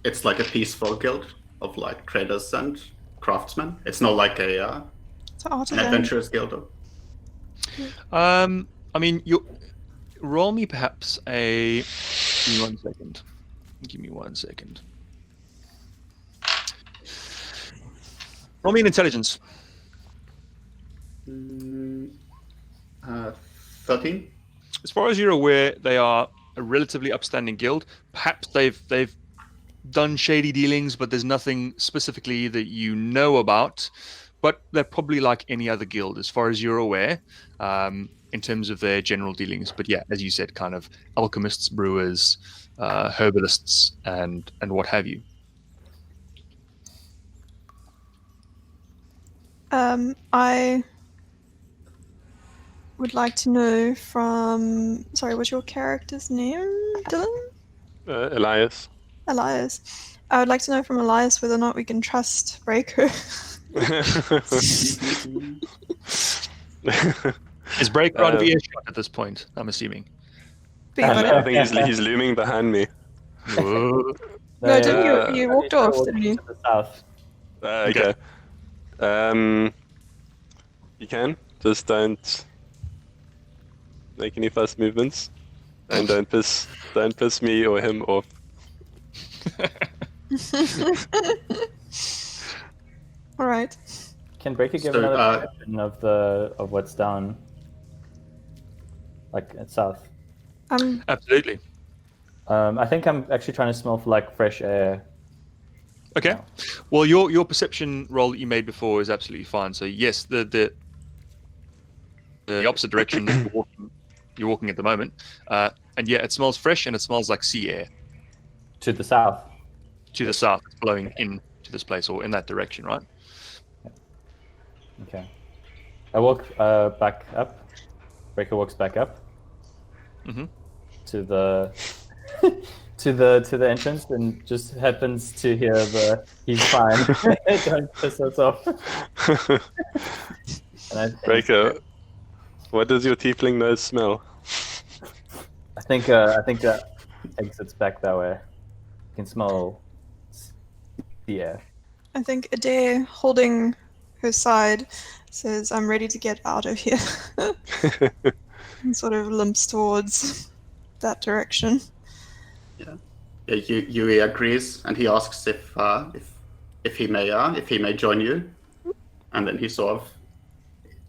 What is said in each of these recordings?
it's like a peaceful guild of like traders and craftsmen. It's not like an adventurous guild. I mean, you roll me perhaps a. Give me 1 second. Give me 1 second. Roll me an intelligence. 13. As far as you're aware, they are a relatively upstanding guild. Perhaps they've done shady dealings, but there's nothing specifically that you know about. But they're probably like any other guild, as far as you're aware, in terms of their general dealings. But yeah, as you said, kind of alchemists, brewers, herbalists, and what have you. I would like to know from... Sorry, what's your character's name, Dylan? Elias. Elias. I would like to know from Elias whether or not we can trust Breaker. Is Breaker out of earshot at this point, I'm assuming? I think he's looming behind me. No, didn't you walked off, didn't you? To the south. Okay. You can. Just don't make any fast movements. And don't piss me or him off. Alright. Can Breaker give another description of what's down? Like at south? Absolutely. I think I'm actually trying to smell for like fresh air. Okay. now. Well, your perception roll that you made before is absolutely fine. So yes, the opposite direction that you're walking at the moment, and yeah, it smells fresh and it smells like sea air. To the south. To the south, it's blowing into this place or in that direction, right? Okay. I walk back up. Breaker walks back up. Mm-hmm. To the to the entrance and just happens to hear the "he's fine." Don't piss us off. Breaker, what does your tiefling nose smell? I think that exits back that way. You can smell the air. I think Adair, holding her side, says, "I'm ready to get out of here." And sort of limps towards that direction. Yeah, Yuey agrees, and he asks if he may join you, and then he sort of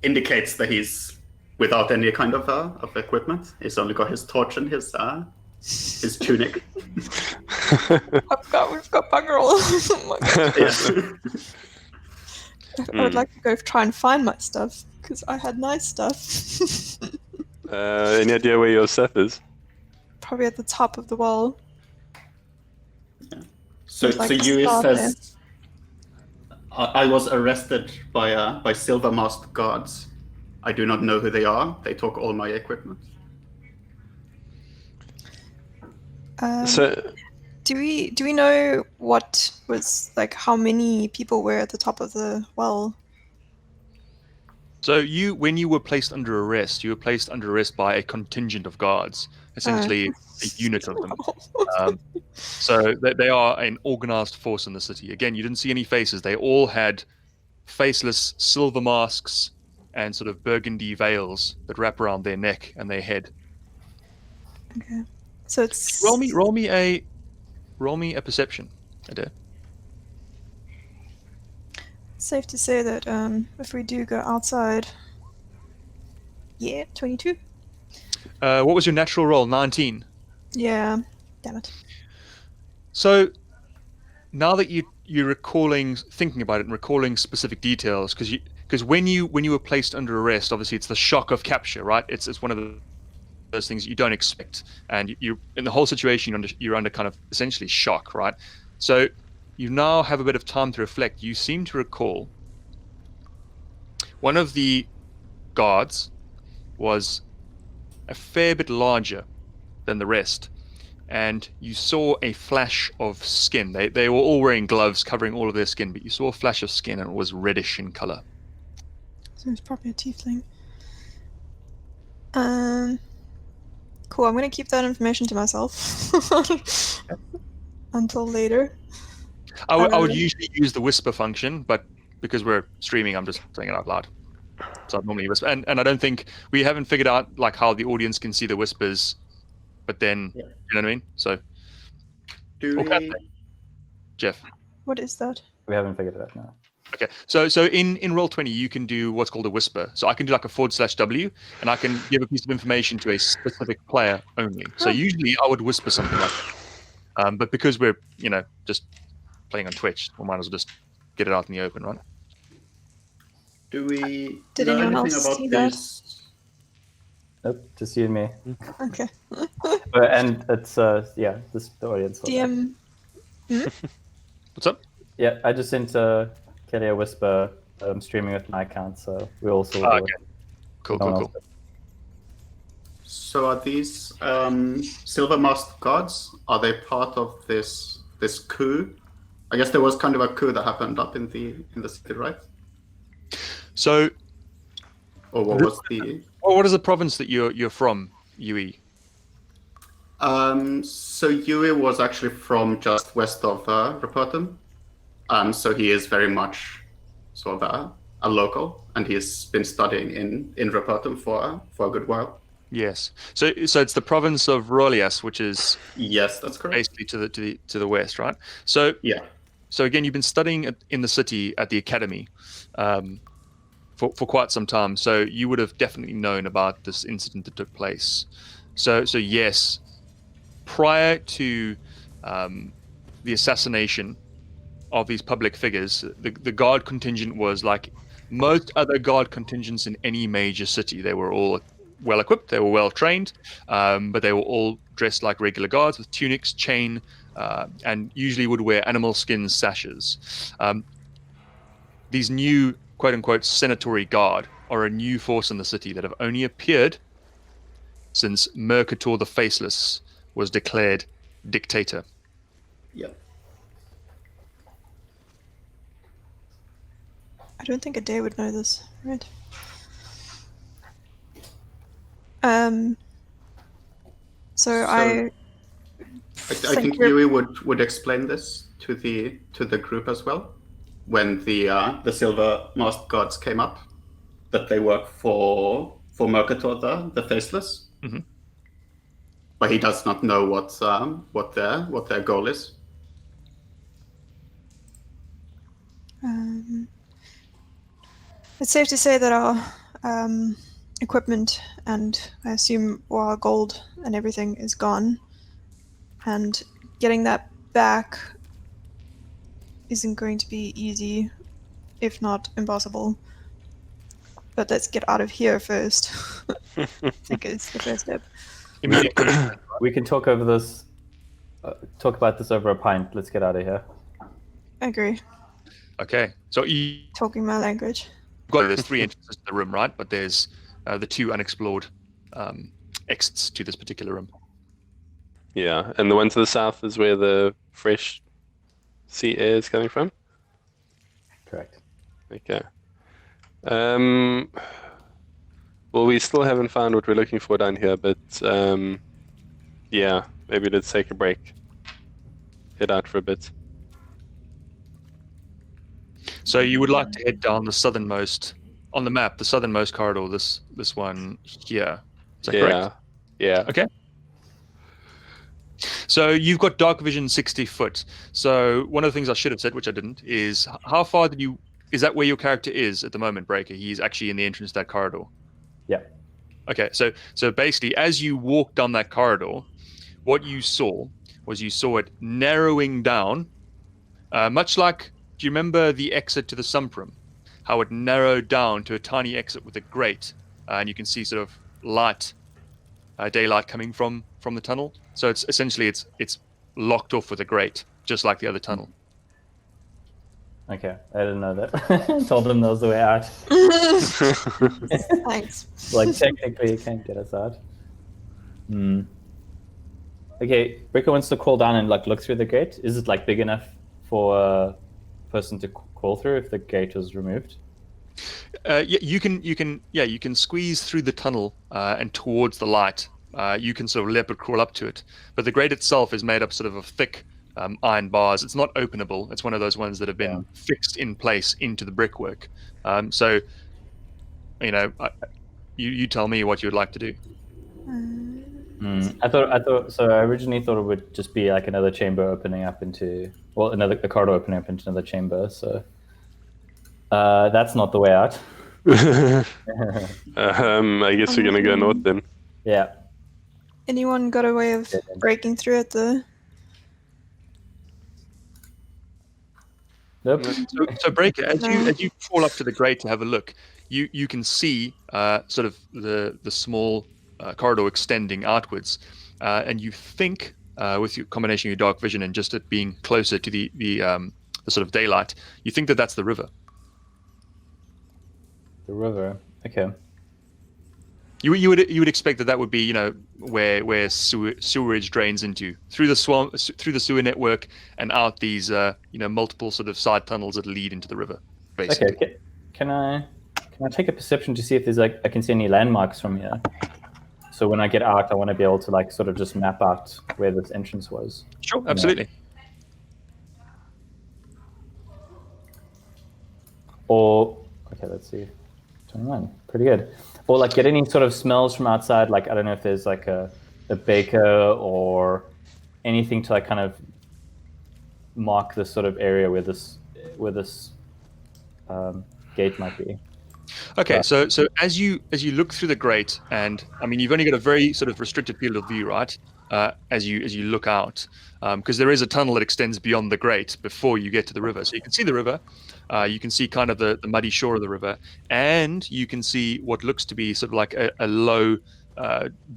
indicates that he's without any kind of equipment. He's only got his torch and his tunic. We've got bugger all. Oh my God. Yeah. I would like to go try and find my stuff because I had nice stuff. Any idea where your stuff is? Probably at the top of the wall. Yeah. So Like Yuey start says, I was arrested by silver masked guards. I do not know who they are. They took all my equipment. So, Do we know what was like how many people were at the top of the well? So when you were placed under arrest, you were placed under arrest by a contingent of guards, essentially a unit of them. So they are an organized force in the city. Again, you didn't see any faces. They all had faceless silver masks and sort of burgundy veils that wrap around their neck and their head. Okay, so it's Roll me a perception, Adair. safe to say that if we do go outside, 22. What was your natural roll? 19. Yeah, damn it. So now that you're thinking about it and recalling specific details, because when you were placed under arrest, obviously it's the shock of capture, right? It's one of those things you don't expect, and you in the whole situation you're under kind of essentially shock, right? So you now have a bit of time to reflect. You seem to recall one of the guards was a fair bit larger than the rest, and you saw a flash of skin. They were all wearing gloves covering all of their skin, but you saw a flash of skin and it was reddish in color. So it's probably a tiefling. Cool, I'm gonna keep that information to myself. until later. I would usually use the whisper function, but because we're streaming, I'm just saying it out loud. So I'd normally whisper, and I don't think we haven't figured out like how the audience can see the whispers, but then Yeah. you know what I mean. So Do Okay. we? Jeff. What is that? We haven't figured it out now. Okay, so in Roll20 you can do what's called a whisper. So I can do like a /W, and I can give a piece of information to a specific player only. So usually I would whisper something like that. But because we're just playing on Twitch, we might as well just get it out in the open, right? Do we Did know anyone anything else about see that? these? Nope, just you and me. Okay. And it's this the audience. will know. DM. What's up? Yeah, I just sent Kelly a whisper. Streaming with my account, so we also. Oh, okay. Cool. So are these silver masked gods? Are they part of this coup? I guess there was kind of a coup that happened up in the city, right? So, Or what was the? what is the province that you're from, Yuey? So Yuey was actually from just west of Repertum. So he is very much sort of a local, and he has been studying in Repertum for a good while. Yes. So it's the province of Elias, which is Yes, that's correct. basically to the west, right? So Yeah. So again, you've been studying in the city at the academy for quite some time. So you would have definitely known about this incident that took place. So yes, prior to the assassination of these public figures, the guard contingent was like most other guard contingents in any major city. They were all well equipped, they were well trained, but they were all dressed like regular guards with tunics, chain, and usually would wear animal skin sashes. These new quote-unquote senatory guard are a new force in the city that have only appeared since Mercator the Faceless was declared dictator. Yeah. I don't think Adair would know this, right? So I think you're- Yuey would explain this to the group as well when the silver masked gods came up, that they work for Mercator the Faceless. Mhm. But he does not know what their goal is. It's safe to say that our equipment and I assume all our gold and everything is gone, and getting that back isn't going to be easy, if not impossible. But let's get out of here first. I think it's the first step. We can talk over this. Talk about this over a pint. Let's get out of here. I agree. Okay, so you Talking my language. there's 3 entrances to the room, right? But there's the 2 unexplored exits to this particular room. Yeah, and the one to the south is where the fresh sea air is coming from? Correct. Okay. Well, we still haven't found what we're looking for down here, but yeah, maybe let's take a break. Head out for a bit. So you would like to head down the southernmost on the map, the southernmost corridor. This one here. Is that correct? Yeah. Okay. So you've got dark vision 60 foot. So one of the things I should have said, which I didn't, is how far did you? Is that where your character is at the moment, Breaker? He's actually in the entrance to that corridor. Yeah. Okay. So basically, as you walk down that corridor, what you saw it narrowing down, much like. Do you remember the exit to the Sumprum? How it narrowed down to a tiny exit with a grate, and you can see sort of light, daylight coming from the tunnel. So it's essentially it's locked off with a grate, just like the other tunnel. Okay, I didn't know that. Told him that was the way out. Thanks. Like technically, you can't get us out. Okay, Breaker wants to crawl down and like look through the gate. Is it like big enough for a person to crawl through if the gate was removed? Yeah, you can squeeze through the tunnel and towards the light. You can sort of leopard crawl up to it, but the grate itself is made up sort of thick iron bars. It's not openable. It's one of those ones that have been fixed in place into the brickwork. So, you tell me what you would like to do. I thought. So I originally thought it would just be like another chamber opening up into, a corridor opening up into another chamber. So that's not the way out. I guess we're gonna go north then. Yeah. Anyone got a way of breaking through it? Nope. So Breaker, as you fall up to the grate to have a look, you can see sort of the small corridor extending outwards, and you think with your combination of your dark vision and just it being closer to the sort of daylight, you think that that's the river. The river. Okay. You would expect that would be where sewerage drains into through the sewer network and out these multiple sort of side tunnels that lead into the river. Basically. Okay. Can I take a perception to see if there's I can see any landmarks from here? So when I get out, I want to be able to sort of just map out where this entrance was. Sure, absolutely. Or let's see, 21, pretty good. Or get any sort of smells from outside. I don't know if there's a baker or anything to kind of mark this sort of area where this gate might be. Okay, so as you look through the grate, and I mean you've only got a very sort of restricted field of view, right? As you look out, because there is a tunnel that extends beyond the grate before you get to the river. So you can see the river, you can see kind of the muddy shore of the river, and you can see what looks to be sort of like a low,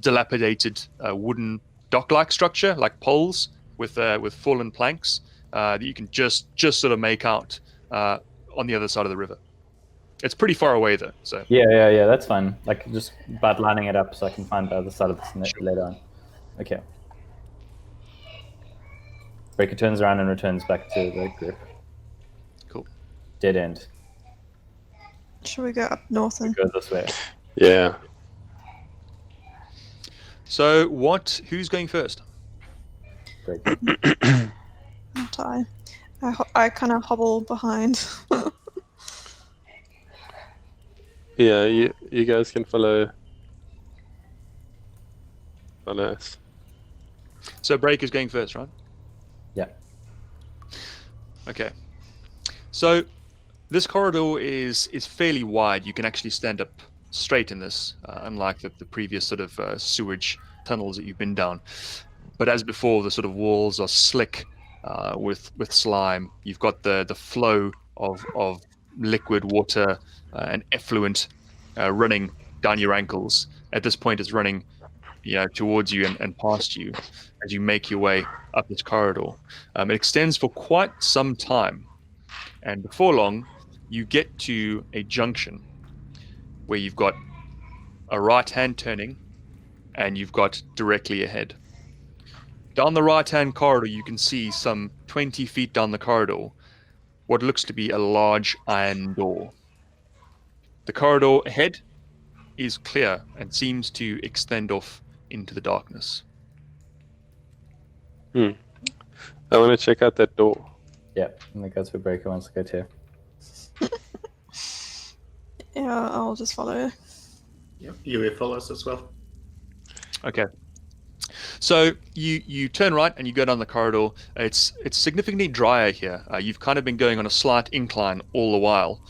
dilapidated wooden dock-like structure, like poles with fallen planks that you can just sort of make out on the other side of the river. It's pretty far away though. So yeah, that's fine. Just about lining it up so I can find the other side of this later on. Okay. Breaker turns around and returns back to the group. Cool. Dead end. Shall we go up north and Go this way. Yeah. So who's going first? Breaker. not I? I kind of hobble behind. Yeah, you guys can follow us. So Breaker's going first, right? Yeah. Okay. So this corridor is fairly wide. You can actually stand up straight in this, unlike the previous sort of sewage tunnels that you've been down. But as before, the sort of walls are slick with slime. You've got the flow of liquid water and effluent running down your ankles. At this point, it's running towards you and past you as you make your way up this corridor. It extends for quite some time, and before long, you get to a junction where you've got a right-hand turning, and you've got directly ahead. Down the right-hand corridor, you can see some 20 feet down the corridor what looks to be a large iron door. The corridor ahead is clear and seems to extend off into the darkness. I want to check out that door. Yeah, I think that's where Breaker wants to go to. Yeah, I'll just follow. Yep, Yuey follows as well. Okay. So you turn right and you go down the corridor. It's significantly drier here. You've kind of been going on a slight incline all the while.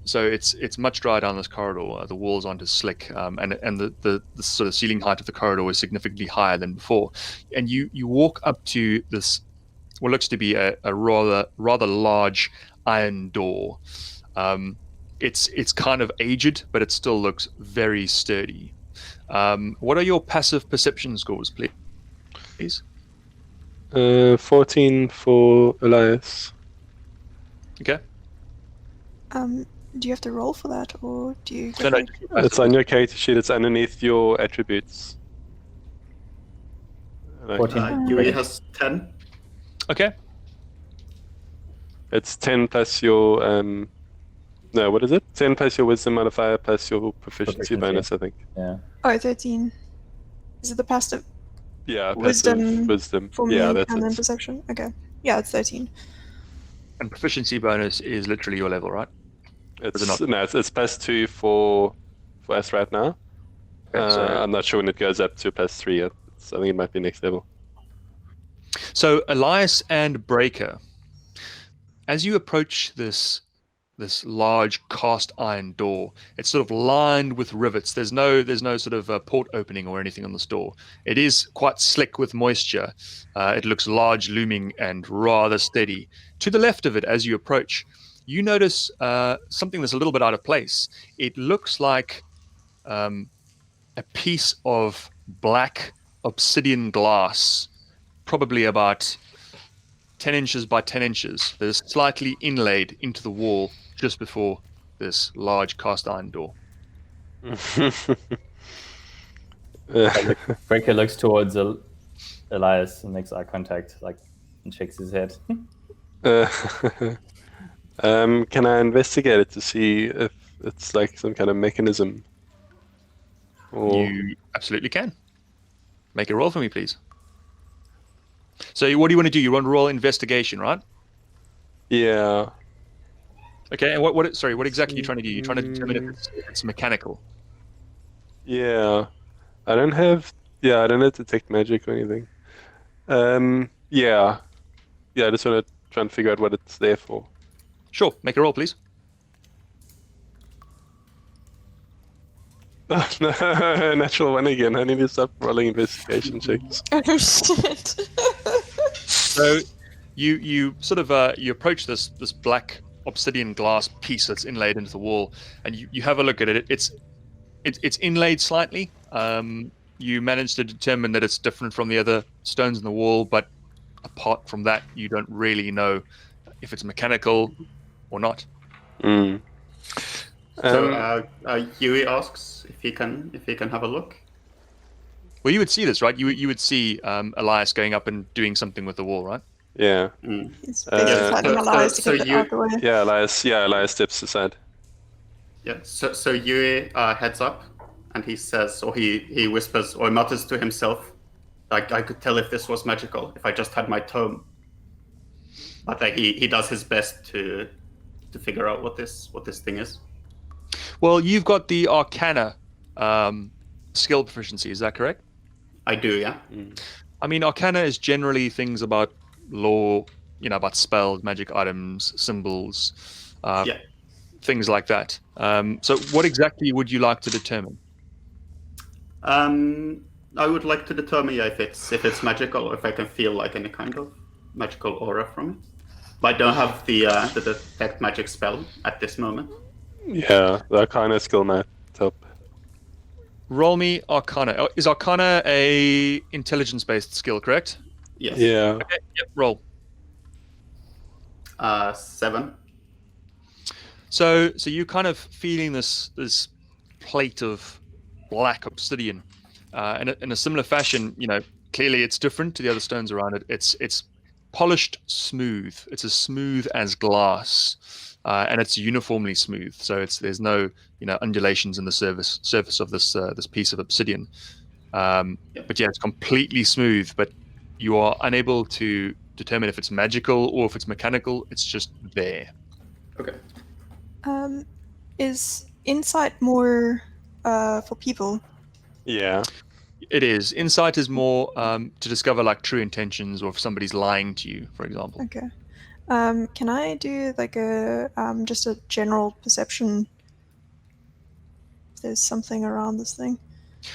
So it's much drier down this corridor. The walls aren't as slick, and the sort of ceiling height of the corridor is significantly higher than before. And you walk up to this, what looks to be a rather large iron door. It's kind of aged, but it still looks very sturdy. What are your passive perception scores, please? 14 for Elias. Okay. Do you have to roll for that, or do you? No, It's on your character sheet. It's underneath your attributes. 14. Yuey has 10. Okay. It's 10 plus your no, what is it? 10 plus your wisdom modifier plus your proficiency bonus, I think. Yeah. Oh, 13. Is it the passive? Yeah, Wisdom passive wisdom. for me Yeah, that's and then it. perception. Okay. Yeah, it's 13. And proficiency bonus is literally your level, right? Is it It's not? no, it's +2 for us right now. Okay, so I'm not sure when it goes up to +3 yet. I think it might be next level. Elias and Breaker, as you approach this large cast iron door, it's sort of lined with rivets. There's no sort of port opening or anything on this door. It is quite slick with moisture. It looks large, looming, and rather steady. To the left of it, as you approach, you notice something that's a little bit out of place. It looks like a piece of black obsidian glass, probably about 10 inches by 10 inches, that is slightly inlaid into the wall just before this large cast iron door. Breaker looks towards Elias and makes eye contact, like, and shakes his head. Can I investigate it to see if it's like some kind of mechanism? Or You absolutely can. Make a roll for me, please. So what do you want to do? You want to roll investigation, right? yeah, Okay, and what exactly are you trying to do? You're trying to determine if it's mechanical. yeah. I don't have detect magic or anything. Yeah. I just want to try and figure out what it's there for. Sure, make a roll, please. Oh, no, natural one again. I need to stop rolling investigation checks. Oh shit. So you sort of you approach this black obsidian glass piece that's inlaid into the wall, and you have a look at it. It's inlaid slightly. You manage to determine that it's different from the other stones in the wall, but apart from that, you don't really know if it's mechanical or not. Mm. So Yuey asks if he can have a look. Well, you would see this, right? You would see Elias going up and doing something with the wall, right? Yeah. He's basically telling Elias to get out of the way. Yeah, Elias steps aside. Yeah. So Yuey heads up, and he says, or he whispers or mutters to himself, like, I could tell if this was magical if I just had my tome. But he does his best to figure out what this thing is. Well, you've got the Arcana skill proficiency. Is that correct? I do, yeah. I mean, Arcana is generally things about lore, about spells, magic items, symbols, things like that. So what exactly would you like to determine? I would like to determine if it's magical or if I can feel like any kind of magical aura from it. But I don't have the detect magic spell at this moment. Yeah, the Arcana skill might help. Roll me Arcana. Is Arcana a intelligence-based skill, correct? Yes. Yeah. Okay, yep, roll. 7. So you're kind of feeling this plate of black obsidian, and in a similar fashion, clearly it's different to the other stones around it. It's polished smooth. It's as smooth as glass, and it's uniformly smooth. So there's no undulations in the surface of this piece of obsidian. But yeah, it's completely smooth. But you are unable to determine if it's magical or if it's mechanical. It's just there. Okay. Is insight more for people? Yeah. It is. Insight is more to discover like true intentions, or if somebody's lying to you, for example. Okay. Can I do like a just a general perception? If there's something around this thing.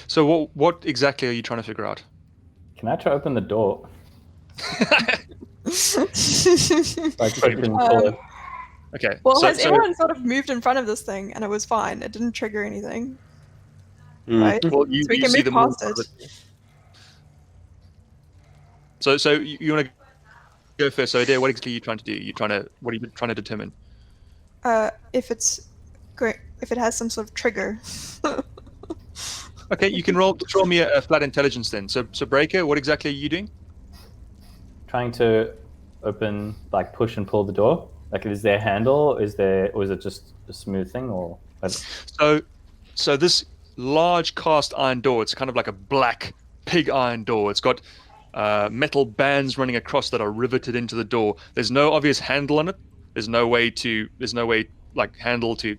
So what exactly are you trying to figure out? Can I try open the door? Okay. Well, has everyone sort of moved in front of this thing, and it was fine. It didn't trigger anything, right? Well, you, so we you can see move them past all. it. So you want to go first? So Adair, what exactly are you trying to do? What are you trying to determine? If it's great, if it has some sort of trigger. Okay, you can roll me a flat intelligence then. So Breaker, what exactly are you doing? Trying to open, like push and pull the door. Like, is there a handle? Or is it just a smooth thing, or? So this large cast iron door, it's kind of like a black big iron door. It's got metal bands running across that are riveted into the door. There's no obvious handle on it. There's no way like handle to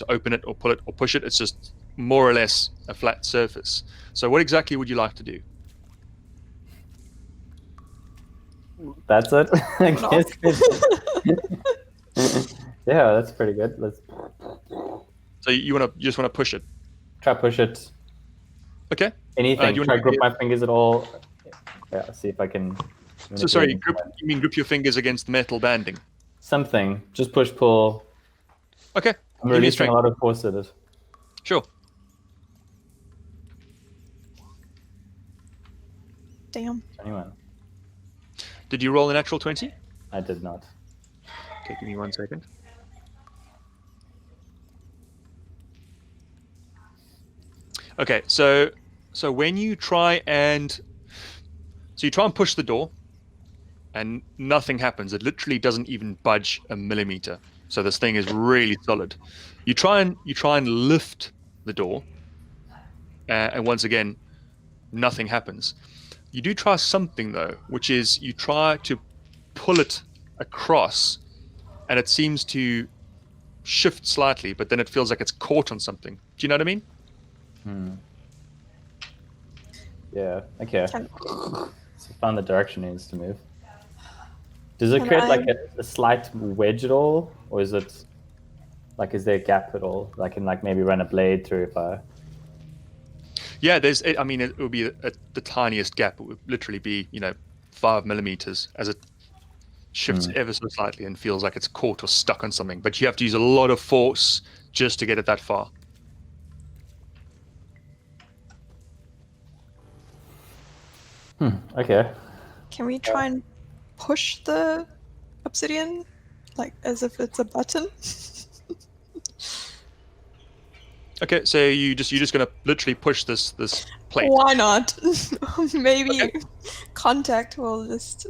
open it or pull it or push it. It's just more or less a flat surface. So what exactly would you like to do? That's it. I guess. Yeah, that's pretty good. Let's So you just want to push it. try push it. Okay. Anything. you Try wanna- grip my fingers at all. Yeah, see if I can. So sorry, manipulate you mean grip your fingers against the metal banding? something. Just push pull. Okay. I'm Give me a releasing strength. a lot of force at it. Sure. Damn. 21. Did you roll a natural 20? I did not. Okay, give me 1 second. Okay, so when you try and push the door, and nothing happens. It literally doesn't even budge a millimeter. So this thing is really solid. You try and lift the door, and once again, nothing happens. You do try something though, which is you try to pull it across, and it seems to shift slightly, but then it feels like it's caught on something. Do you know what I mean? Yeah. Okay. Can- So found the direction it needs to move. Does it Can create I- like a slight wedge at all, or is it like is there a gap at all? I can like maybe run a blade through if I. Yeah, I mean, it would be the tiniest gap. It would literally be 5 millimeters as it shifts ever so slightly and feels like it's caught or stuck on something. But you have to use a lot of force just to get it that far. Okay. Can we try and push the obsidian, like as if it's a button? Okay, so you're just gonna literally push this plate. Why not? Maybe Okay. contact will just.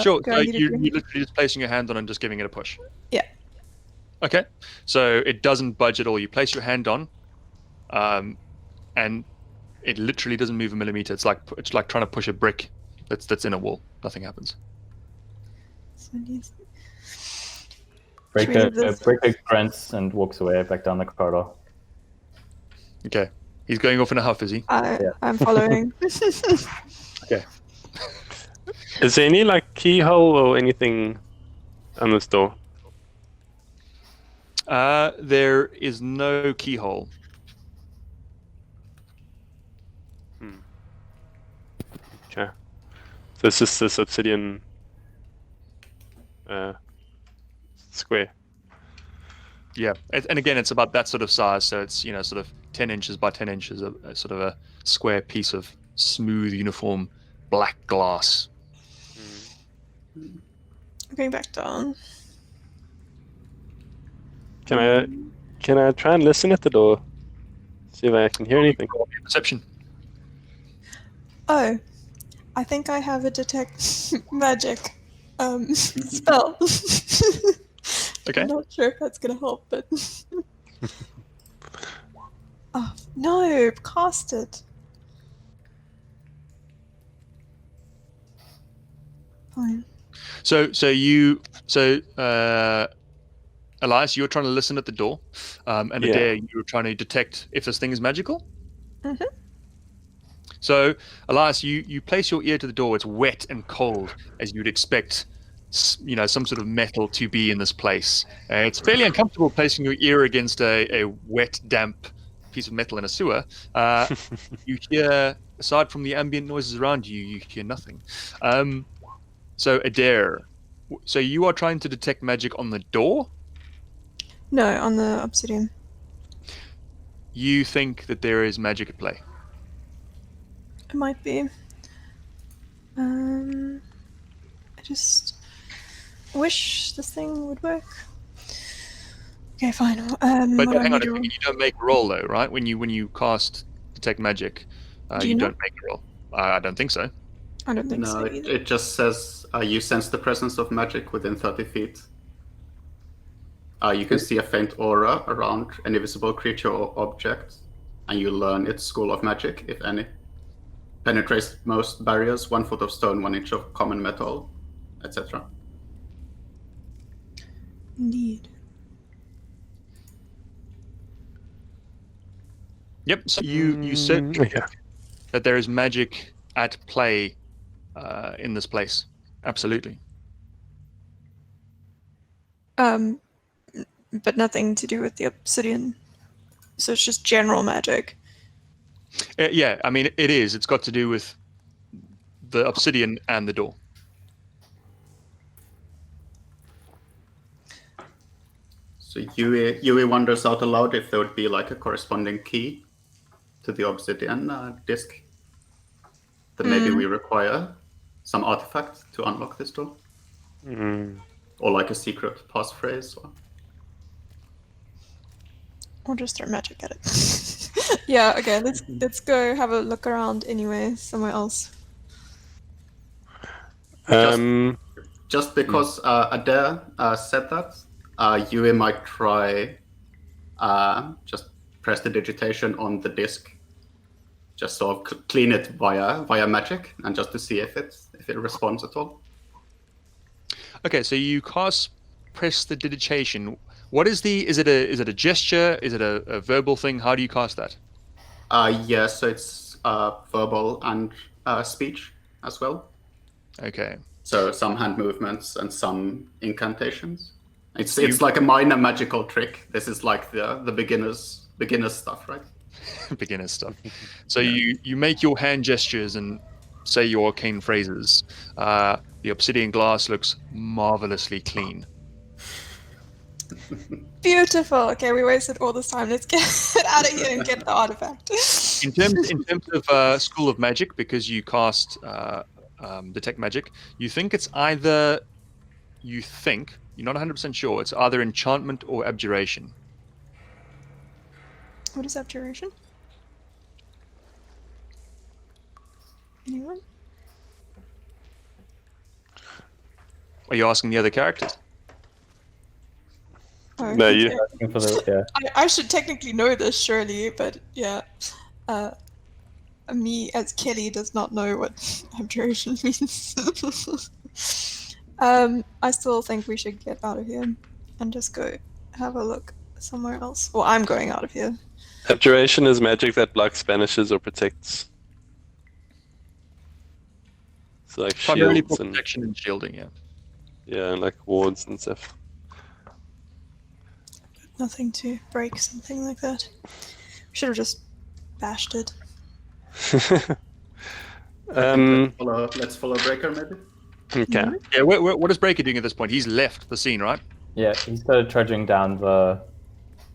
Sure. go So either you're direction. literally just placing your hand on and just giving it a push. Yeah. Okay. So it doesn't budge at all. You place your hand on, and it literally doesn't move a millimeter. It's like trying to push a brick that's in a wall. Nothing happens. So it needs- Breaker, Should we do this? Breaker grunts and walks away back down the corridor. Okay. He's going off in a huff, is he? I'm following. Okay. Is there any like keyhole or anything on this door? There is no keyhole. Okay. So it's just this obsidian square. Yeah, and again, it's about that sort of size. So it's sort of 10 inches by 10 inches, a sort of a square piece of smooth, uniform black glass. Going back down. Can I try and listen at the door? See if I can hear anything. Perception. Oh, I think I have a detect magic spell. Okay. I'm not sure if that's gonna help, but oh no, cast it. Fine. So Elias, you were trying to listen at the door, and Yeah. Adair, you were trying to detect if this thing is magical. Mhm. So Elias, you place your ear to the door. It's wet and cold, as you'd expect. Some sort of metal to be in this place. It's fairly uncomfortable placing your ear against a wet, damp piece of metal in a sewer. You hear, aside from the ambient noises around you, you hear nothing. So Adair, so you are trying to detect magic on the door? No, on the obsidian. You think that there is magic at play? It might be. I just wish this thing would work. Okay, fine. But what do I hang on need a to second, you don't make a roll though, right? When you cast detect magic, Do you you don't make a roll. I don't think so. I don't think No, so it, either. it just says you sense the presence of magic within 30 feet. You can see a faint aura around any visible creature or object. and you learn its school of magic, if any. Penetrates most barriers, 1 foot of stone, 1 inch of common metal, etc. Indeed. Yep. So you said Yeah. that there is magic at play in this place. Absolutely. But nothing to do with the obsidian. So it's just general magic. Yeah, I mean, it is. It's got to do with the obsidian and the door. So Yuey wonders out aloud if there would be like a corresponding key to the obsidian disc. That maybe we require some artifact to unlock this door. Or like a secret passphrase. Or just throw magic at it. Yeah, okay, let's go have a look around anyway, somewhere else. Just because Adair said that, Yuey might try just prestidigitation on the disc. Just sort of clean it via magic, and just to see if it responds at all. Okay, so you cast prestidigitation. What is is it a gesture? Is it a verbal thing? How do you cast that? Yeah, so it's verbal and speech as well. Okay. So some hand movements and some incantations. It's like a minor magical trick. This is like the beginners stuff, right? Beginner stuff. So you make your hand gestures and say your arcane phrases. The obsidian glass looks marvelously clean. Beautiful. Okay, we wasted all this time. Let's get out of here and get the artifact. In terms of School of Magic, because you cast Detect Magic, you think it's either... You're not 100% sure, it's either enchantment or abjuration. What is abjuration? Anyone? Are you asking the other characters? Oh, No, okay. you. Asking for the, yeah. I should technically know this, surely, but yeah. Me as Kelly does not know what abjuration means. I still think we should get out of here and just go have a look somewhere else. Well, I'm going out of here. Abjuration is magic that blocks, banishes, or protects. So like Primarily for shields and protection and shielding, yeah. and like wards and stuff. Nothing to break something like that. We should have just bashed it. Let's follow Breaker, maybe. Okay. Yeah, what is Breaker doing at this point? He's left the scene, right? Yeah, he started trudging down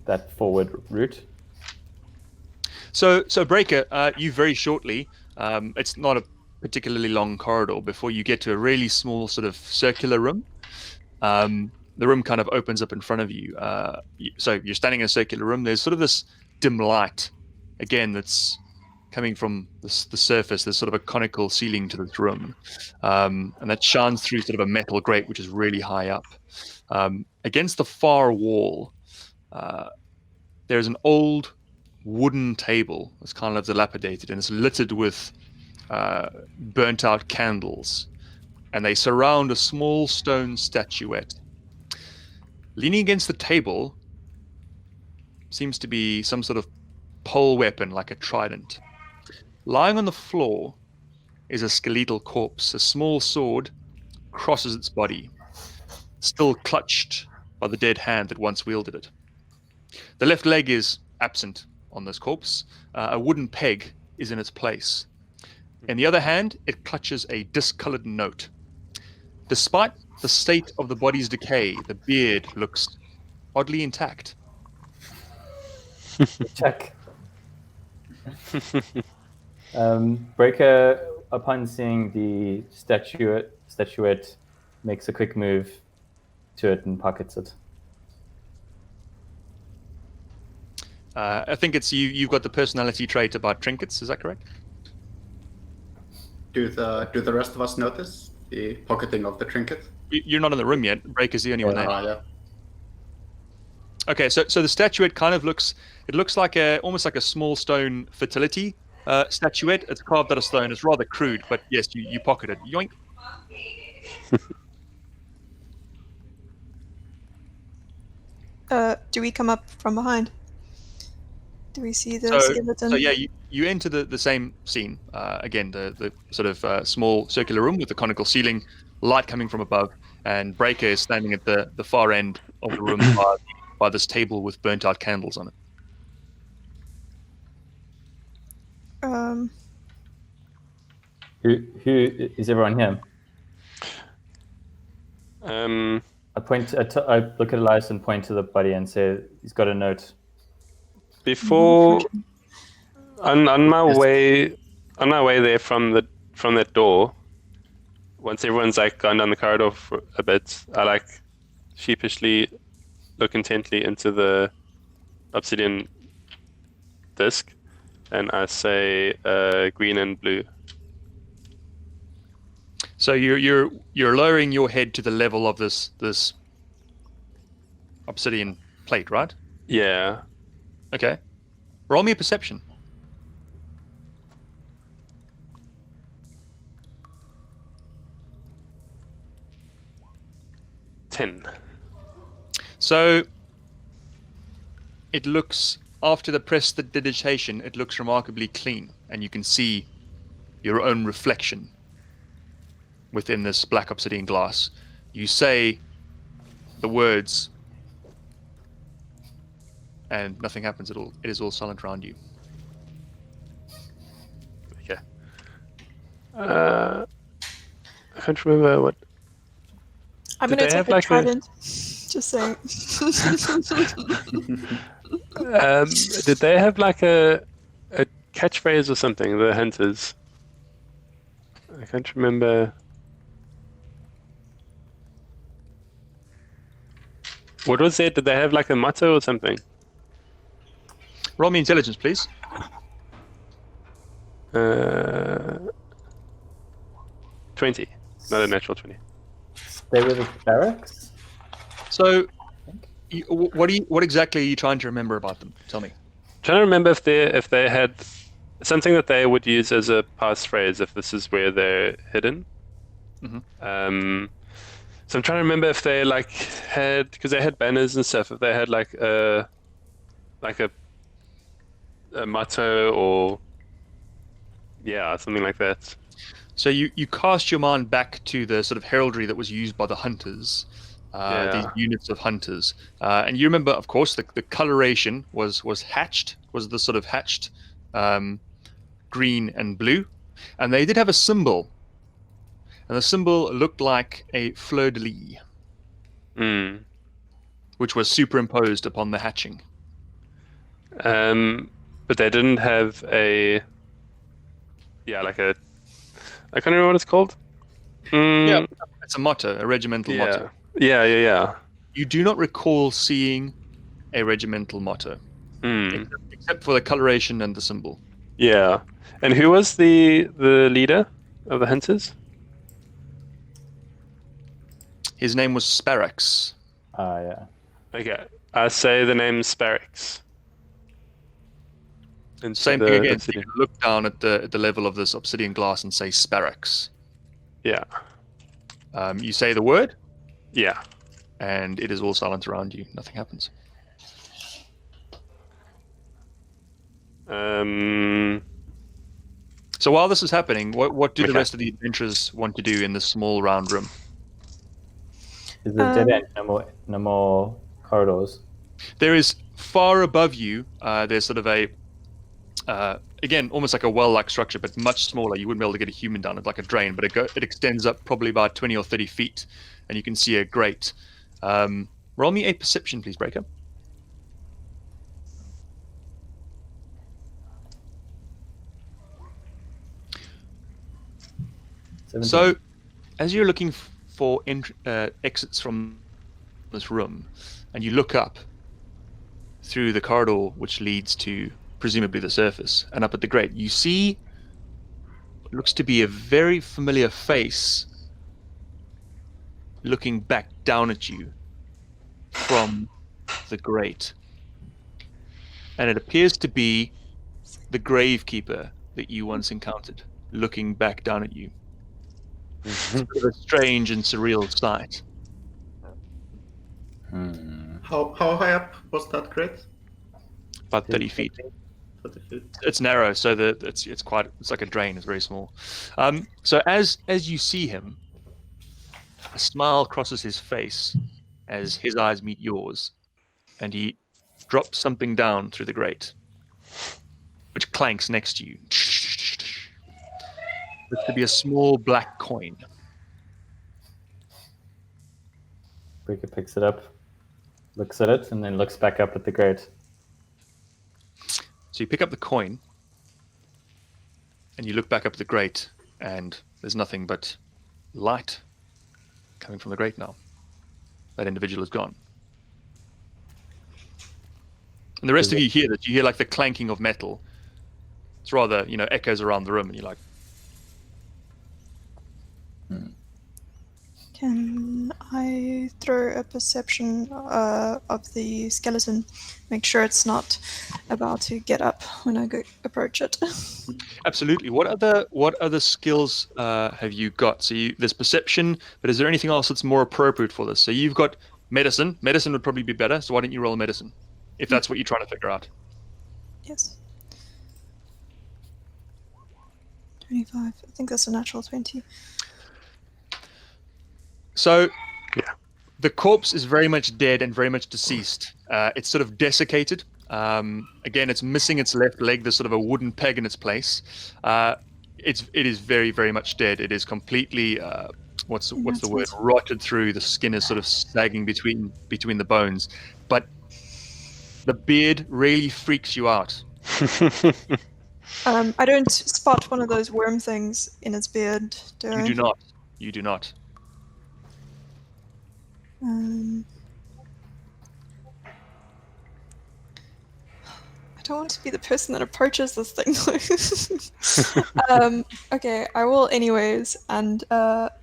that forward route. So Breaker, you very shortly, it's not a particularly long corridor before you get to a really small sort of circular room. The room kind of opens up in front of you. So you're standing in a circular room. There's sort of this dim light, again, that's coming from the surface. There's sort of a conical ceiling to this room, and that shines through sort of a metal grate, which is really high up. Against the far wall, there's an old wooden table that's kind of dilapidated, and it's littered with burnt out candles, and they surround a small stone statuette. Leaning against the table seems to be some sort of pole weapon like a trident. Lying on the floor is a skeletal corpse. A small sword crosses its body, still clutched by the dead hand that once wielded it. The left leg is absent on this corpse. A wooden peg is in its place. In the other hand, it clutches a discolored note. Despite the state of the body's decay, the beard looks oddly intact. Check. Breaker, upon seeing the statuette, makes a quick move to it and pockets it. I think it's you've got the personality trait about trinkets, is that correct? Do the rest of us notice the pocketing of the trinket? You're not in the room yet. Breaker's the only one there. Yeah. Okay, so the statuette kind of looks like almost like a small stone fertility statuette. It's carved out of stone. It's rather crude, but yes, you pocket it. Yoink. Do we come up from behind? Do we see the So skeleton? yeah, you enter the same scene again. The sort of small circular room with the conical ceiling, light coming from above, and Breaker is standing at the far end of the room by this table with burnt out candles on it. Who is everyone here? I look at Elias and point to the body and say he's got a note. Before on my way there from that door, once everyone's like gone down the corridor for a bit, I like sheepishly look intently into the obsidian disc, and I say green and blue. So you're lowering your head to the level of this obsidian plate, right? Yeah. Okay. Roll me a perception. $10. So it looks, after the prestidigitation, it looks remarkably clean, and you can see your own reflection within this black obsidian glass. You say the words, and nothing happens at all. It is all silent around you. Okay. I can't remember what. I'm Did gonna they take have a like a- trident. Just saying. Did they have like a catchphrase or something? The hunters. I can't remember. What was it? Did they have like a motto or something? Roll me intelligence, please. 20. Not a natural 20. They were the barracks. So, what exactly are you trying to remember about them? Tell me. Trying to remember if they had something that they would use as a passphrase if this is where they're hidden. Mm-hmm. So I'm trying to remember if they like had, because they had banners and stuff. If they had like a motto or something like that. So you cast your mind back to the sort of heraldry that was used by the hunters, these units of hunters, and you remember, of course, the coloration was the sort of hatched green and blue, and they did have a symbol, and the symbol looked like a fleur de lis, which was superimposed upon the hatching. But they didn't have I can't remember what it's called. Yeah, it's a motto, a regimental motto. Yeah. You do not recall seeing a regimental motto, except for the coloration and the symbol. Yeah. And who was the leader of the hunters? His name was Sparax. Yeah. Okay. I say the name Sparax. Same thing again. You can look down at the level of this obsidian glass and say Sparax. Yeah. You say the word. Yeah. And it is all silent around you. Nothing happens. So while this is happening, what do the rest of the adventurers want to do in this small round room? Is it dead end? No more corridors. There is far above you. There's sort of a again, almost like a well-like structure, but much smaller. You wouldn't be able to get a human down it, like a drain, but it extends up probably about 20 or 30 feet, and you can see a grate. Roll me a perception, please, Breaker. So, as you're looking for exits from this room, and you look up through the corridor which leads to presumably the surface, and up at the grate, you see what looks to be a very familiar face looking back down at you from the grate. And it appears to be the gravekeeper that you once encountered, looking back down at you. It's a bit of a strange and surreal sight. How high up was that crate? About 30 feet. 30 feet. It's narrow, so that it's like a drain. It's very small. So as you see him, a smile crosses his face as his eyes meet yours, and he drops something down through the grate, which clanks next to you. Looks to be a small black coin. Breaker picks it up, looks at it, and then looks back up at the grate. So you pick up the coin, and you look back up at the grate, and there's nothing but light coming from the grate now. That individual is gone. And the rest of you hear that. You hear like the clanking of metal. It's rather, echoes around the room, and you're like, Can I throw a perception of the skeleton? Make sure it's not about to get up when I go approach it. absolutely. What other skills have you got? So there's perception, but is there anything else that's more appropriate for this? So you've got medicine. Medicine would probably be better. So why don't you roll medicine, if that's what you're trying to figure out? Yes. 25. I think that's a natural 20. So the corpse is very much dead and very much deceased. It's sort of desiccated. Again, it's missing its left leg. There's sort of a wooden peg in its place. It is very, very much dead. It is completely what's the word? Rotted through. The skin is sort of sagging between the bones. But the beard really freaks you out. I don't spot one of those worm things in its beard, do I? You do not. You do not. I don't want to be the person that approaches this thing. Okay, I will anyways, and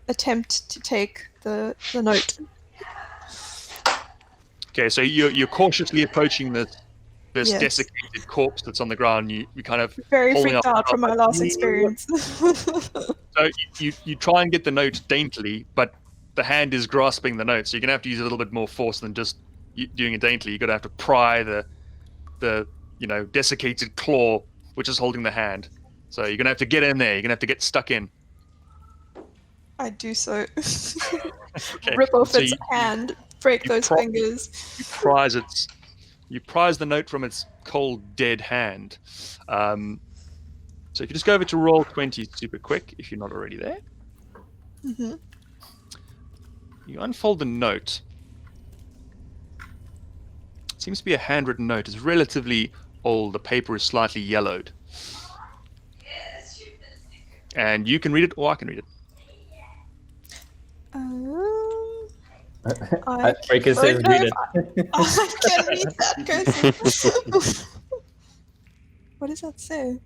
attempt to take the note. Okay, so you're cautiously approaching this Yes. desiccated corpse that's on the ground. You kind of Very holding freaked up- out from my last experience. So you try and get the note daintily, but the hand is grasping the note, so you're gonna have to use a little bit more force than just doing it daintily. You're gonna have to pry the desiccated claw which is holding the hand. So you're gonna have to get in there. You're gonna have to get stuck in. I do so. Okay. Rip off So its hand, break you those fingers. You prise the note from its cold, dead hand. So if you just go over to roll 20 super quick, if you're not already there. Mm-hmm. You unfold the note. It seems to be a handwritten note. It's relatively old. The paper is slightly yellowed. And you can read it, or I can read it. Breaker says read it. I can't read that cursive. What does that say?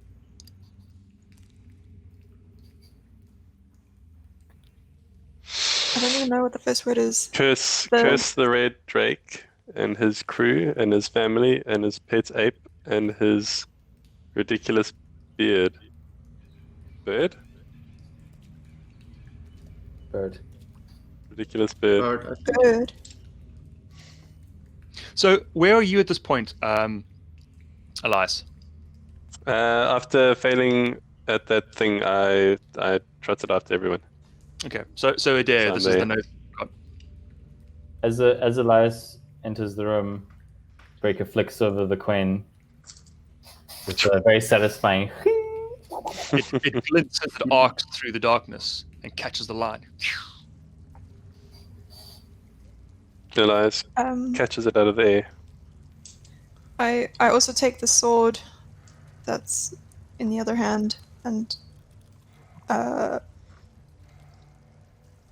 I don't even know what the first word is. Curse the red drake and his crew and his family and his pet ape and his ridiculous beard. Bird? Bird. Ridiculous bird. Bird, I think. Good. So where are you at this point, Elias? After failing at that thing, I trotted after everyone. Okay, so Adair, this is the note. As Elias enters the room, Breaker flicks over the coin with a very satisfying. It glints as it arcs through the darkness and catches the line. Elias catches it out of the air. I also take the sword that's in the other hand and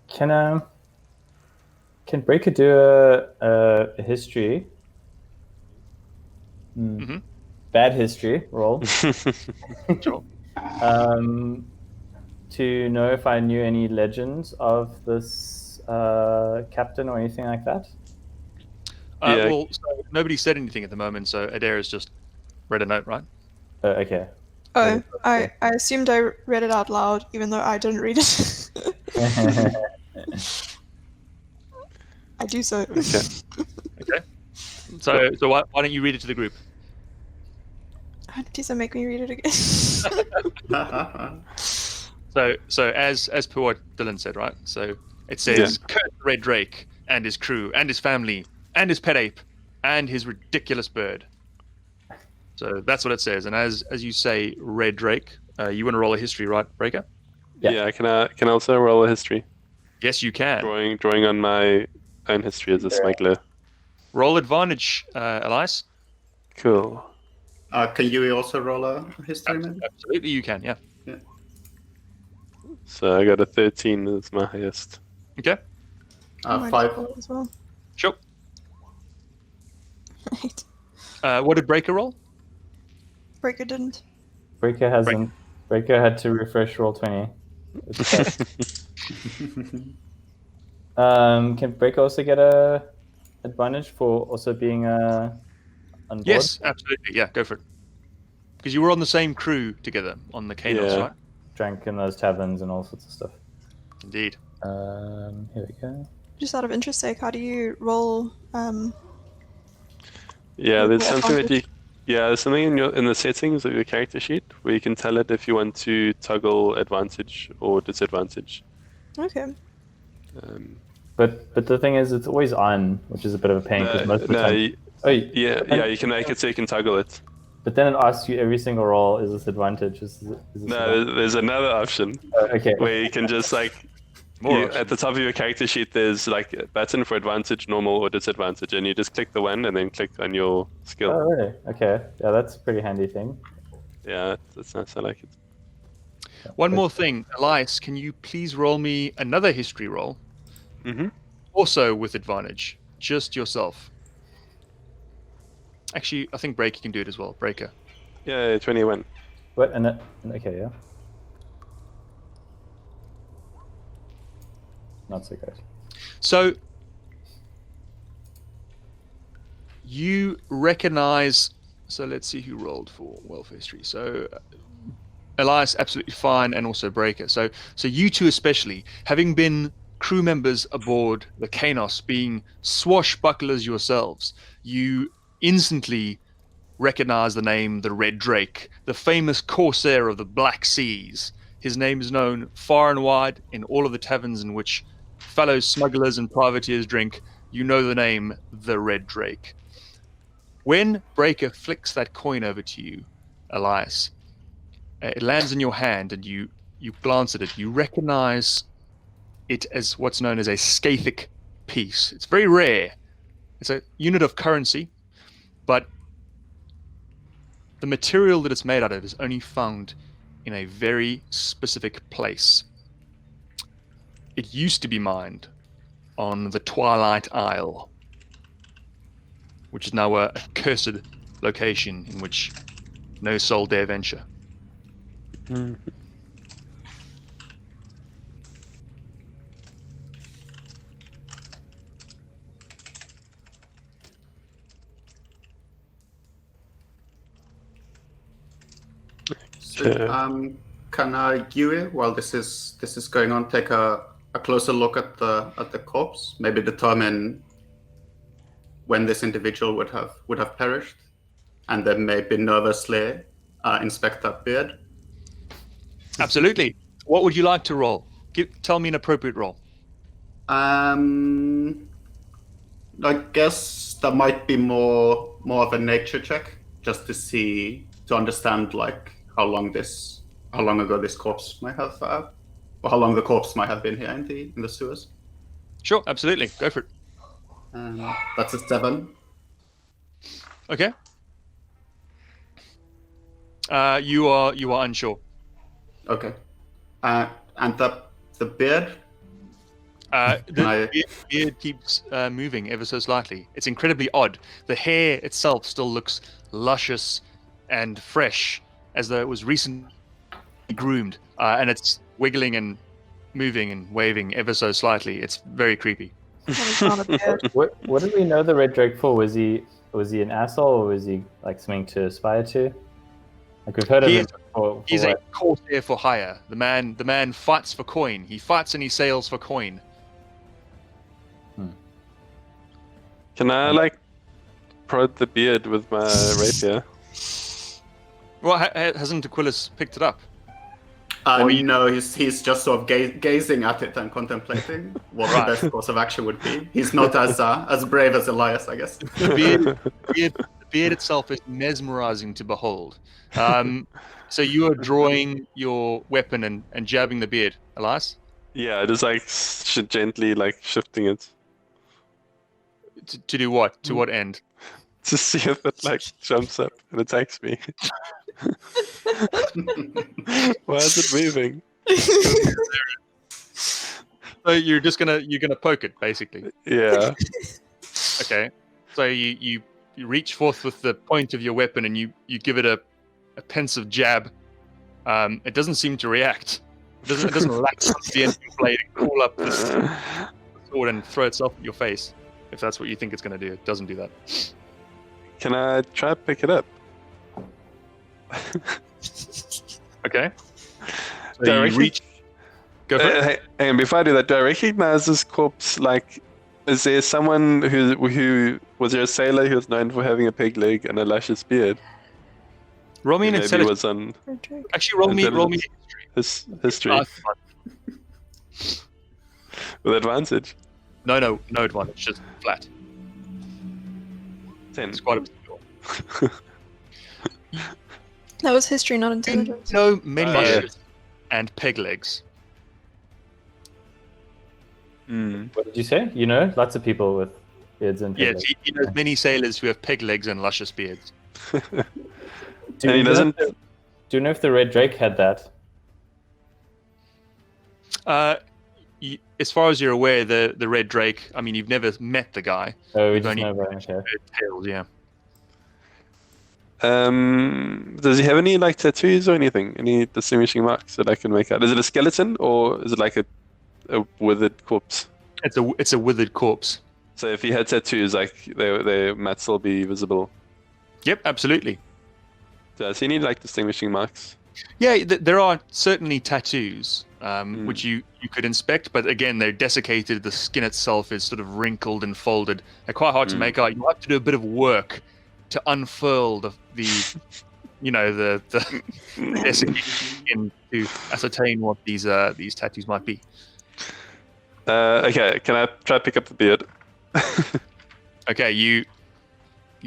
Can Breaker do a history? Mm-hmm. Bad history roll. Sure. To know if I knew any legends of this captain or anything like that? Yeah. Well, so nobody said anything at the moment, so Adair has just read a note, right? Okay. Oh, I assumed I read it out loud, even though I didn't read it. I do so. Okay. Okay. So why don't you read it to the group? Please don't make me read it again. So as per what Dylan said, right? So it says, "Curse the Red Drake and his crew and his family and his pet ape and his ridiculous bird." So that's what it says. And as you say, Red Drake, you want to roll a history, right, Breaker? Yeah. Yeah, can also roll a history. Yes, you can. Drawing on my own history as a smuggler. Roll advantage, Elias. Cool. Can you also roll a history, maybe? Absolutely, you can. Yeah. So I got a 13 as my highest. Okay. Might 5. roll as well. Sure. Right. What did Breaker roll? Breaker didn't. Breaker hasn't. Breaker had to refresh roll 20. Can Breaker also get a advantage for also being on board? Yes, absolutely. Yeah, go for it. Because you were on the same crew together on the Kanos, Yeah. right? Drank in those taverns and all sorts of stuff. Indeed. Here we go. Just out of interest sake, how do you roll? Yeah, there's Roll something that you. advantage? Yeah, there's something in the settings of your character sheet where you can tell it if you want to toggle advantage or disadvantage. Okay. But the thing is, it's always on, which is a bit of a pain because most of the time. Yeah, you can make it so you can toggle it. But then it asks you every single roll, is this advantage? Is this No, advantage? there's another option Okay. where you can just like at the top of your character sheet there's like a button for advantage, normal, or disadvantage, and you just click the one and then click on your skill. Oh, really? Okay. Yeah, that's a pretty handy thing. Yeah, that's nice. I like it. One more thing, Elias, can you please roll me another history roll? Mm-hmm. Also with advantage, just yourself. Actually, I think Breaker can do it as well. Breaker. Yeah, 21. What? Okay, yeah. Not so great. So you recognize. So let's see who rolled for welfare history. So Elias, absolutely fine, and also Breaker. So you two especially, having been crew members aboard the Kanos, being swashbucklers yourselves, you instantly recognize the name the Red Drake, the famous corsair of the Black Seas. His name is known far and wide in all of the taverns in which fellow smugglers and privateers drink. You know the name the Red Drake. When Breaker flicks that coin over to you, Elias, it lands in your hand and you glance at it. You recognize it as what's known as a Scathic piece. It's very rare. It's a unit of currency, but the material that it's made out of is only found in a very specific place. It used to be mined on the Twilight Isle, which is now a cursed location in which no soul dare venture. Can Yuey, while this is going on, take a closer look at the corpse? Maybe determine when this individual would have perished, and then maybe nervously inspect that beard. Absolutely. What would you like to roll? Tell me an appropriate roll. I guess that might be more of a nature check, just to understand like how long ago this corpse might have, or how long the corpse might have been here in the sewers. Sure, absolutely. Go for it. That's a 7. Okay. You are unsure. Okay. And the beard. The beard keeps moving ever so slightly. It's incredibly odd. The hair itself still looks luscious and fresh, as though it was recently groomed, and it's wiggling and moving and waving ever so slightly. It's very creepy. That was not a beard. What did we know the Red Drake for? Was he an asshole, or was he like something to aspire to? Like we've heard of him for He's a what? corsair for hire. The man fights for coin. He fights and he sails for coin. Can I like prod the beard with my rapier? Well, hasn't Aquilus picked it up? No, he's just sort of gazing at it and contemplating what the best course of action would be. He's not as brave as Elias, I guess. The beard itself is mesmerizing to behold. So you are drawing your weapon and jabbing the beard, Elias? Yeah, just like gently like shifting it To do what? To what end? to see if it like jumps up and attacks me. Why is it moving? So you're gonna poke it, basically. Yeah. Okay. So you reach forth with the point of your weapon and you give it a pensive jab. It doesn't seem to react. It doesn't latch onto the end of your blade and call up the sword and throw itself at your face. If that's what you think it's going to do, it doesn't do that. Can I try to pick it up? Okay. So Do I you reach. Go for it. Hey, and before I do that, do I recognize this corpse? Like, is there someone who was there a sailor who was known for having a pig leg and a luscious beard? Roll me an Maybe intelligence. was on Red Drake. Actually, roll me intelligence. history. history with advantage. No advantage, just flat. 10. It's quite a bit. That was history, not You intelligence. know many Oh, yeah. beards and peg legs. What did you say? You know, lots of people with beards and Yes, legs. he knows many sailors who have peg legs and luscious beards. Do And he you know doesn't. if do you know if the Red Drake had that? As far as you're aware, the Red Drake, I mean, you've never met the guy. Oh, we You've just only know about him. Okay. tales, yeah. Does he have any like tattoos or anything? Any distinguishing marks that I can make out? Is it a skeleton or is it like a withered corpse? It's a withered corpse. So if he had tattoos, like they might still be visible. Yep, absolutely. Does he need like distinguishing marks? Yeah, there are certainly tattoos, which you could inspect, but again, they're desiccated. The skin itself is sort of wrinkled and folded. They're quite hard to make out. You have to do a bit of work to unfurl the desiccated skin to ascertain what these tattoos might be. Okay, can I try to pick up the beard? Okay, you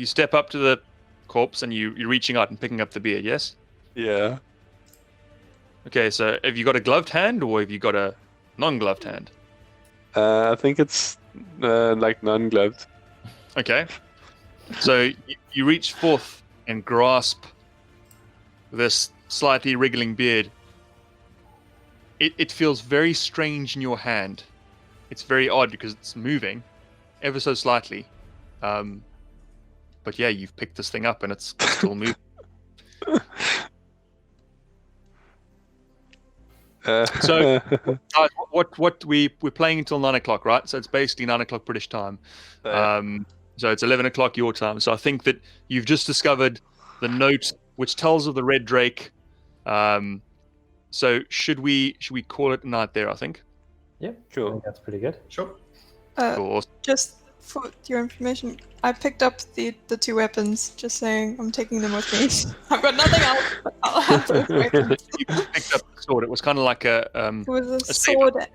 step up to the corpse and you're reaching out and picking up the beard. Yes. Yeah. Okay, so have you got a gloved hand or have you got a non-gloved hand? I think it's like non-gloved. Okay. So you reach forth and grasp this slightly wriggling beard. It feels very strange in your hand. It's very odd because it's moving ever so slightly. But yeah, you've picked this thing up and it's still moving. So, we're playing until 9 o'clock, right? So it's basically 9 o'clock British time. So it's 11 o'clock your time. So I think that you've just discovered the note which tells of the Red Drake. So should we call it a night there? I think. Yep. I Cool. think that's pretty good. Sure. Cool. Just for your information, I picked up the two weapons. Just saying, I'm taking them with me. I've got nothing else. But I'll have both weapons. You picked up the sword. It was kind of like a. It was a saber. sword.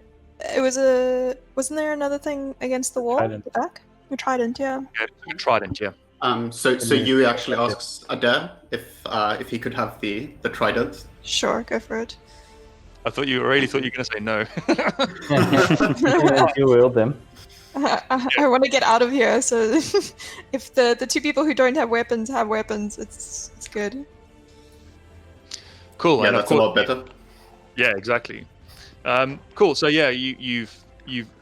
It was a. Wasn't there another thing against the wall at the back? A trident, yeah. Yeah, a trident. Yeah. So Yuey actually asks Adair if he could have the trident. Sure, go for it. I thought you were going to say no. You willed them. I want to get out of here. So if the two people who don't have weapons, it's good. Cool. Yeah, and of that's a course, lot better. Yeah, exactly. Cool. So yeah, you've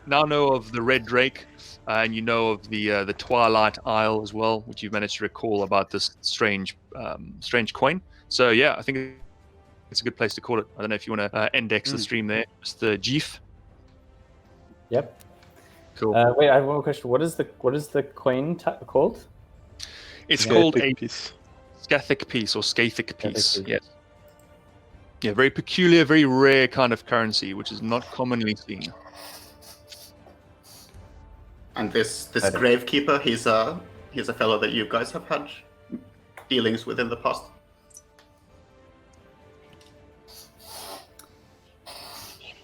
now know of the Red Drake, and you know of the Twilight Isle as well, which you've managed to recall about this strange coin. So yeah, I think it's a good place to call it. I don't know if you want to index the stream there. It's the GIF. Yep. Cool. Wait, I have one more question. What is the coin called? It's Yeah, called big a piece. Scathic piece or Scathic piece. piece. Yes. Yeah, very peculiar, very rare kind of currency, which is not commonly seen. And this Okay. gravekeeper, he's a fellow that you guys have had dealings with in the past.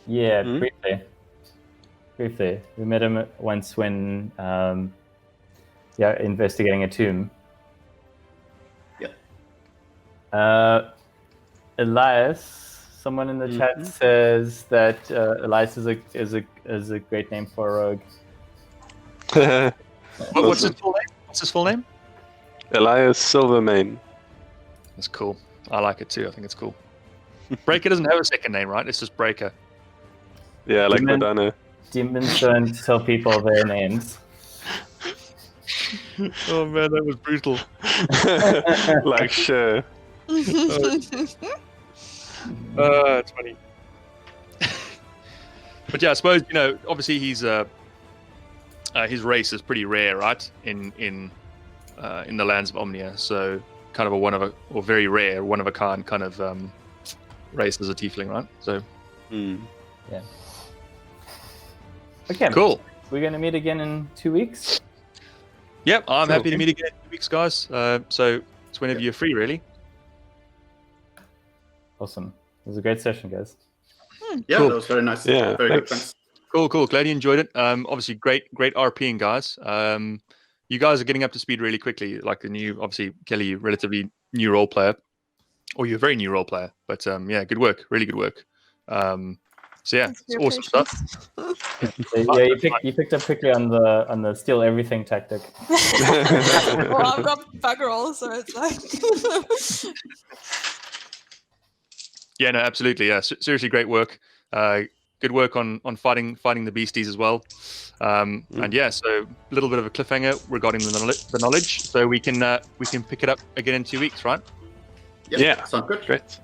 Yeah, Hmm? briefly. We met him once when, investigating a tomb. Yeah. Elias, someone in the chat Mhm. says that Elias is a great name for a rogue. What's his full name? What's his full name? Elias Silvermane. That's cool. I like it too. I think it's cool. Breaker doesn't have a second name, right? It's just Breaker. Yeah, like Demon- Madonna. Demons don't tell people their names. Oh man, that was brutal. Like, sure. It's funny. But yeah, I suppose obviously he's his race is pretty rare, right? In the lands of Omnia, so kind of or very rare, one of a kind kind of race as a tiefling, right? So Yeah. Okay. cool. We're gonna meet again in 2 weeks. Yep, I'm Cool. happy to meet again in 2 weeks, guys. So it's whenever you're free, really. Awesome. It was a great session, guys. Yeah, Cool. that was very nice. Yeah, very good. thanks. Thanks. Cool. Glad you enjoyed it. Obviously, great RPing, guys. You guys are getting up to speed really quickly. Like obviously, Kelly, you're relatively new role player, or you're a very new role player. But yeah, good work. Really good work. So yeah, Thanks it's for your awesome stuff. patience. Yeah, you picked up quickly on the steal everything tactic. Well, I've got bugger all, so it's like. Yeah, no, absolutely. Yeah, seriously, great work. Good work on fighting the beasties as well. And yeah, so a little bit of a cliffhanger regarding the knowledge. So we can pick it up again in 2 weeks, right? Yep, Yeah. sounds good. Great.